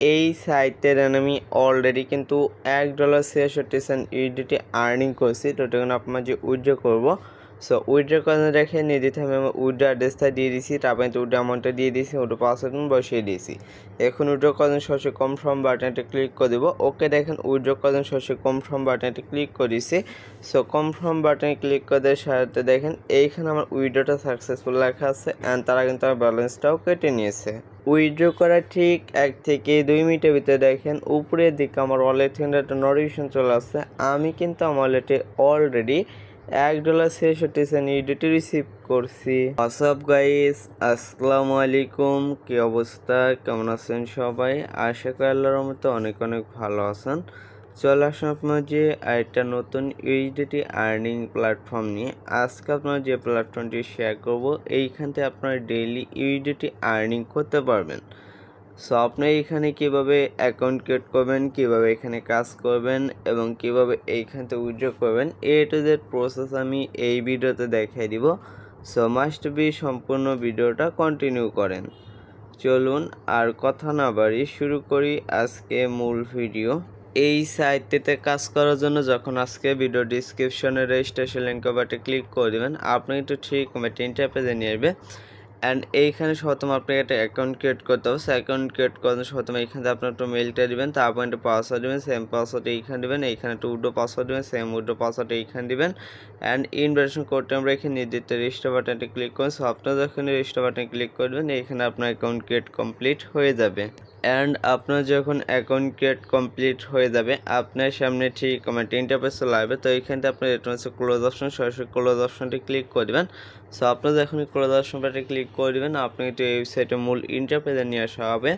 এই সাইটে আমি অলরেডি কিন্তু $1.66 ইউডিটি আর্নিং করছি। তো তখন আপনার যে উইথড্র করবো, সো উইথড্র করে রেখে নিয়ে দিতে হবে। আমি উইথড্র অ্যাড্রেসটা দিয়ে দিয়েছি, তারপরে উইথড্র অ্যামাউন্টটা দিয়ে দিয়েছি, ওটা পাসওয়ার্ড বসিয়ে দিয়েছি। এখন উইথড্র করেন সরাসরি কনফার্ম বাটনটা ক্লিক করে দেবো। ওকে, দেখেন উইথড্র করেন সরাসরি কনফার্ম বাটনটা ক্লিক করে দিয়েছি। সো কনফার্ম বাটনে ক্লিক করে দেওয়ার সাথে দেখেন এইখানে আমার উইথড্রটা সাকসেসফুল লেখা আছে অ্যান্ড তারা কিন্তু আমার ব্যালেন্সটাও কেটে নিয়েছে। উইথড্র করার ঠিক 1 থেকে 2 মিনিটের ভিতরে দেখেন উপরের দিকে আমার ওয়ালেট থেকে একটা নোটিফিকেশন চলে আসছে। আমি কিন্তু আমার ওয়ালেটে অলরেডি $1.66 ইউডিটি রিসিভ করছি। হোয়াটসঅ্যাপ গাইস, আসসালামু আলাইকুম। কি অবস্থা, কেমন আছেন সবাই? আশা করি আল্লাহর রহমতে অনেক অনেক ভালো আছেন। চলে আসুন আপনার যে একটা নতুন ইউডিটি আর্নিং প্ল্যাটফর্ম নিয়ে। আজকে আপনার যে প্ল্যাটফর্মটি শেয়ার করব, এইখান থেকে আপনার ডেইলি ইউডিটি আর্নিং করতে পারবেন। সো আপনি এইখানে কিভাবে অ্যাকাউন্ট ক্রিয়েট করবেন, কিভাবে এখানে কাজ করবেন এবং কিভাবে এইখান থেকে উইথড্র করবেন, এ টু জেড প্রসেস আমি এই ভিডিওতে দেখাই দিব। সো মাস্ট বি সম্পূর্ণ ভিডিওটা কন্টিনিউ করেন। চলুন আর কথা না বাড়ি শুরু করি আজকে মূল ভিডিও। এই সাইটটিতে কাজ করার জন্য যখন আজকে ভিডিও ডিসক্রিপশনে রেজিস্ট্রেশন লিঙ্ক বাটে ক্লিক করে দেবেন, আপনি একটু ঠিক তিনটা পেজে নিয়ে আসবে। অ্যান্ড এইখানে প্রথমে আপনাকে একটা অ্যাকাউন্ট ক্রিয়েট করতে হবে। সে অ্যাকাউন্ট ক্রিয়েট করার জন্য প্রথমে এইখানে আপনার একটু মেলটা দেবেন, তারপর একটা পাসওয়ার্ড দেবেন, সেম পাসওয়ার্ড এইখানে দেবেন। এইখানে একটু উইথড্র পাসওয়ার্ড দেবেন, সেম উইথড্র পাসওয়ার্ড এইখানে দেবেন। অ্যান্ড ইনভাইটেশন কোডটা আমরা এখানে নির্দিষ্ট রেজিস্টার বাটনটা ক্লিক করুন। সো আপনারা যখন রেজিস্টার বাটনে ক্লিক করবেন, এইখানে আপনার অ্যাকাউন্ট ক্রিয়েট কমপ্লিট হয়ে যাবে। অ্যান্ড আপনার যখন অ্যাকাউন্ট ক্রিয়েট কমপ্লিট হয়ে যাবে, আপনার সামনে ঠিক আমার ইন্টারফেস চলে আসবে। তো এইখান থেকে আপনার এটা হচ্ছে ক্লোজ অপশন, সরাসরি ক্লোজ অপশনটি ক্লিক করে দেবেন। সো আপনারা যখন ক্লোজ অপশনটাতে ক্লিক করে দেবেন, আপনাকে একটু ওয়েবসাইটের মূল ইন্টারফেসে নিয়ে আসা হবে।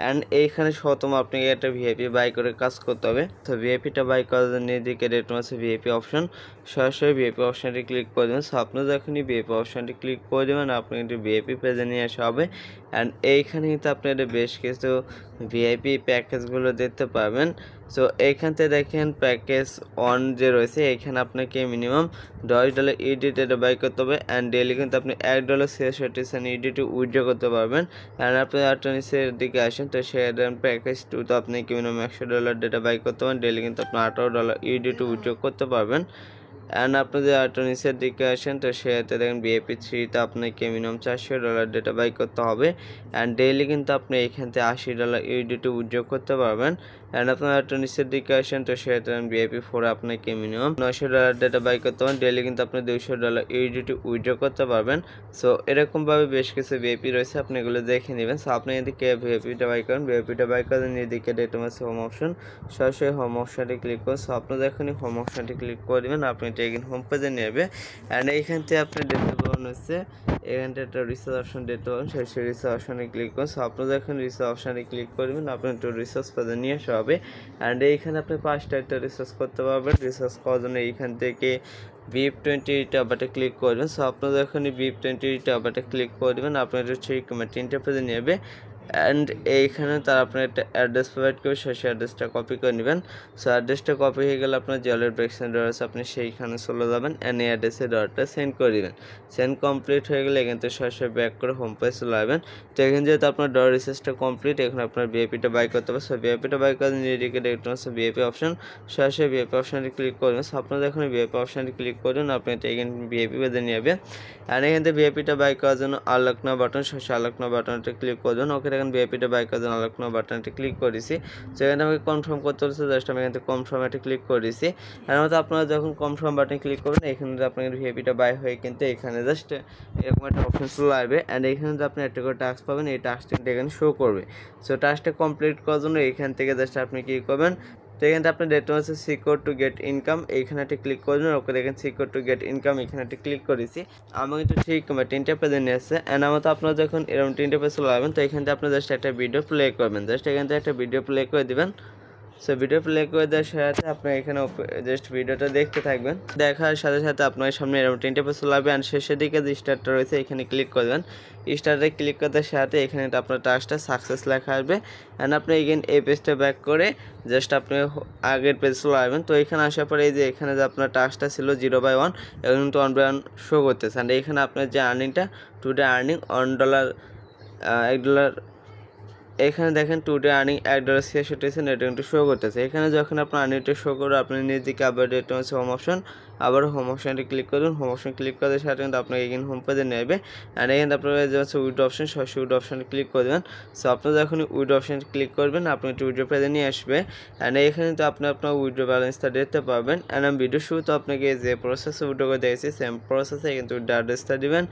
অ্যান্ড এইখানে প্রথম আপনাকে একটা ভিআইপি বাই করে কাজ করতে হবে। তো ভিআইপিটা বাই করার জন্য এদিকে রেট আছে ভিআইপি অপশন, সরাসরি ভিআইপি অপশনটি ক্লিক করে দেবেন। সো আপনারা যখনই ভিআইপি অপশনটি ক্লিক করে দেবেন, আপনাকে একটু ভিআইপি পেজে নিয়ে আসা হবে। অ্যান্ড এইখানে কিন্তু আপনারা বেশ কিছু ভিআইপি প্যাকেজগুলো দেখতে পাবেন। সো এইখান থেকে দেখেন প্যাকেজ অন যে রয়েছে, এখানে আপনাকে মিনিমাম $10 ইউডিটি বাই করতে হবে। অ্যান্ড ডেইলি কিন্তু আপনি $1.66 ইউডিটি উইথড্র করতে পারবেন। অ্যান্ড আপনি আর্টনিসের দিকে আসেন, তো সে প্যাকেজ 2 তো আপনি মিনিমাম $100 ডেটা বাই করতে পারেন। ডেইলি কিন্তু আপনি $18 ইউডিটি উইথড্র করতে পারবেন। অ্যান্ড আপনি যদি আর্টনিসের দিকে আসেন, তো সেটাতে দেখেন ভিআইপি 3তে আপনাকে মিনিমাম $400 ডেটা বাই করতে হবে। অ্যান্ড ডেইলি কিন্তু আপনি এখান থেকে $80 ইউডিটি উইথড্র করতে পারবেন। অ্যান্ড আপনার একটু নিচের দিকে আসেন, তো সেটা ভিআইপি 4 আপনাকে মিনিমাম $900 ডেটা বাই করতে পারেন। ডেইলি কিন্তু আপনি $200 ইউডিটি উইথড্র করতে পারবেন। সো এরকমভাবে বেশ কিছু ভিআইপি রয়েছে, আপনি এগুলো দেখে নেবেন। সো আপনি এদিকে ভিআইপিটা বাই করেন, ভিআইপিটা বাই করেন, এদিকে ডেটা আছে হোম অপশন, সরাসরি হোম অপশনটি ক্লিক করুন। সো আপনার যখনই হোম অপশনটি ক্লিক করে দেবেন, আপনি টেকিন হোম পেজে নেবে। অ্যান্ড এইখান থেকে আপনি দেখতে পাবেন হচ্ছে এখানটা একটা রিসার্চ অপশন দেখতে পাবেন, সেই রিসার্চ অপশনে ক্লিক করুন। সো আপনার যখন রিসার্চ অপশনে ক্লিক করবেন, আপনি একটু রিসার্চ পেজে নিয়ে আসা হবে। অ্যান্ড এইখানে আপনি 5টা একটা রিসার্চ করতে পারবেন। রিসার্চ করার জন্য এইখান থেকে VIP20 ট্যাবটা ক্লিক করবেন। সো আপনার যখন VIP20 ট্যাবটা ক্লিক করে দেবেন, আপনার ঠিক তিনটা পেজে নেবে। অ্যান্ড এইখানে তার আপনার একটা অ্যাড্রেস প্রোভাইড করবে, সেই অ্যাড্রেসটা কপি করে নেবেন। সো অ্যাড্রেসটা কপি হয়ে গেলে আপনার যে অলরেডি ব্রেকসেন ডলার আছে, আপনি সেইখানে চলে যাবেন অ্যান্ড এই অ্যাড্রেসে ডলারটা সেন্ড করে দেবেন। সেন্ড কমপ্লিট হয়ে গেলে এখান থেকে সরাসরি ব্যাক করে হোম পেজ চলে আসবেন। তো এখানে যেহেতু আপনার ডলার রিসার্চটা কমপ্লিট, এখন আপনার ভিআইপিটা বাই করতে হবে। সো ভিআইপিটা বাই করার জন্য এদিকে দেখতে হচ্ছে ভিআইপি অপশন, সরাসরি ভিআইপি অপশনটি ক্লিক করবেন। সো আপনার যখন ভিআইপি অপশনটি ক্লিক করবেন, আপনি এখানে ভিআইপি পেজে নিয়ে যাবে। অ্যান্ড এখান থেকে ভিআইপিটা বাই করার জন্য আনলক নাও বাটন, সরাসরি আনলক নাও বাটনটা ক্লিক করবেন। ওকে, এখন ভিআইপিটা বাই করার জন্য আনলক নাও বাটনটি ক্লিক করেছি। তো এখানে আমাকে কনফার্ম করতে হচ্ছে, জাস্ট আমি এখান থেকে কনফার্ম একটা ক্লিক করেছি। আর মতো আপনারা যখন কনফার্ম বাটনে ক্লিক করবেন, এখানে আপনার ভিআইপিটা বাই হয়ে কিন্তু এখানে জাস্ট এরকম একটা অপশন চলে আসবে। অ্যান্ড এখানে আপনি একটা করে টাস্ক পাবেন, এই টাস্কটা এখানে শো করবে। সো টাস্কটা কমপ্লিট করার জন্য এখান থেকে জাস্ট আপনি কী করবেন, তো এখান থেকে আপনার ডেটা হচ্ছে সিকিউর টু গেট ইনকাম, এইখানে একটা ক্লিক করবেন। ওকে, দেখেন সিকিউর টু গেট ইনকাম এখানে একটা ক্লিক করেছি। আমি কিন্তু ঠিক তিনটা পেজে নিয়ে আসছে। অ্যান্ড আমার তো আপনারা যখন এরকম তিনটা পেজ চলে আসবেন, তো এখান থেকে আপনি জাস্ট একটা ভিডিও প্লে করবেন। জাস্ট এখান থেকে একটা ভিডিও প্লে করে দেবেন। সো ভিডিও প্লে করে দেওয়ার সাথে আপনি এখানে জাস্ট ভিডিওটা দেখতে থাকবেন। দেখার সাথে সাথে আপনার সামনে এরকম তিনটে পেজ চলে আসবে। অ্যান্ড শেষের দিকে যে স্টারটা রয়েছে, এখানে ক্লিক করবেন। স্টারে ক্লিক করতে সাথে এখানে আপনার টাস্কটা সাকসেস লেখা আসবে। অ্যান্ড আপনি এগেন এই পেজটা ব্যাক করে জাস্ট আপনি আগের পেজ চলে আসবেন। তো এখানে আসার পরে এই যে এখানে যে আপনার টাস্কটা ছিল 0/1, এখন কিন্তু 1/1 শো করতেছে। অ্যান্ড এখানে আপনার যে আর্নিংটা টুডে আর্নিং $1, $1 এখানে দেখেন টুডে আর্নিং $1.66 এটা কিন্তু শো করতেছে। এখানে যখন আপনার আর্নিংটা শো করবে আপনি নিজ দিকে আবার এটা হচ্ছে হোম অপশন, আবার হোম অপশনটি ক্লিক করুন। হোম অপশন ক্লিক করার সাথে কিন্তু আপনাকে এখানে হোম পেজে নিয়ে আসবে। অ্যান্ড এখানে আপনার যে হচ্ছে উইথড্র অপশন, সরাসরি উইথড্র অপশনে ক্লিক করবেন। সো আপনি যখন উইথড্র অপশন ক্লিক করবেন আপনি একটু উইথড্র পেজে নিয়ে আসবে। অ্যান্ড এখানে তো আপনি আপনার উইথড্র ব্যালেন্সটা দেখতে পাবেন। অ্যান্ড আমি ভিডিও শুরুতে আপনাকে যে প্রসেসে উইথড্র করে দিয়েছি সেম প্রসেসে কিন্তু উইথড্র অ্যাড্রেসটা দিবেন,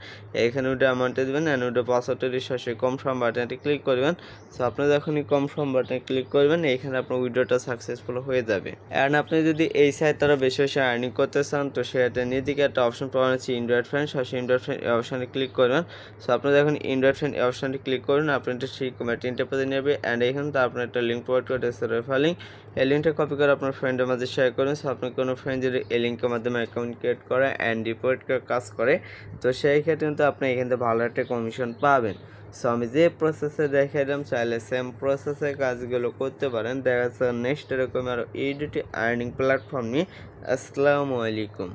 এখানে উইথড্র অ্যামাউন্টটা দিবেন অ্যান্ড উইথড্র পাসওয়ার্ডটা দিয়ে সরাসরি কনফার্ম বাটনটি ক্লিক করবেন। সো আপনি যখনই কনফার্ম বাটনে ক্লিক করবেন এখানে আপনার উইথড্রটা সাকসেসফুল হয়ে যাবে। অ্যান্ড আপনি যদি এই সাইট দ্বারা বেশি বেশি আর্নিং করতে চান তো সেটা নিদিকে একটা অপশন পাওয়া যাচ্ছে ইনভাইট ফ্রেন্ড, সরাসরি ইনভাইট ফ্রেন্ড এই অপশানে ক্লিক করবেন। সো আপনি যখন ইনভাইট ফ্রেন্ড এই অপশানটি ক্লিক করুন আপনি এটা ঠিক ইন্টারপ্রেজে নেবে। অ্যান্ড এখানে তো আপনার একটা লিঙ্ক প্রোভাইড করে দিচ্ছে রেফার লিঙ্ক, এই লিঙ্কটা কপি করে আপনার ফ্রেন্ডের মাঝে শেয়ার করুন। সো আপনি কোনো ফ্রেন্ড যদি এই লিঙ্কের মাধ্যমে অ্যাকাউন্ট ক্রিয়েট করে অ্যান্ড ডিপোজিট করে কাজ করে তো সেই ক্ষেত্রে কিন্তু আপনি এখান থেকে ভালো একটা কমিশন পাবেন। সো আমি যে প্রসেসে দেখাইলাম চাইলে সেম প্রসেসে কাজগুলো করতে পারেন। দেখা যাচ্ছে নেক্সট এরকম আরও এই দুটি আর্নিং প্ল্যাটফর্ম নিয়ে। আসসালামু আলাইকুম।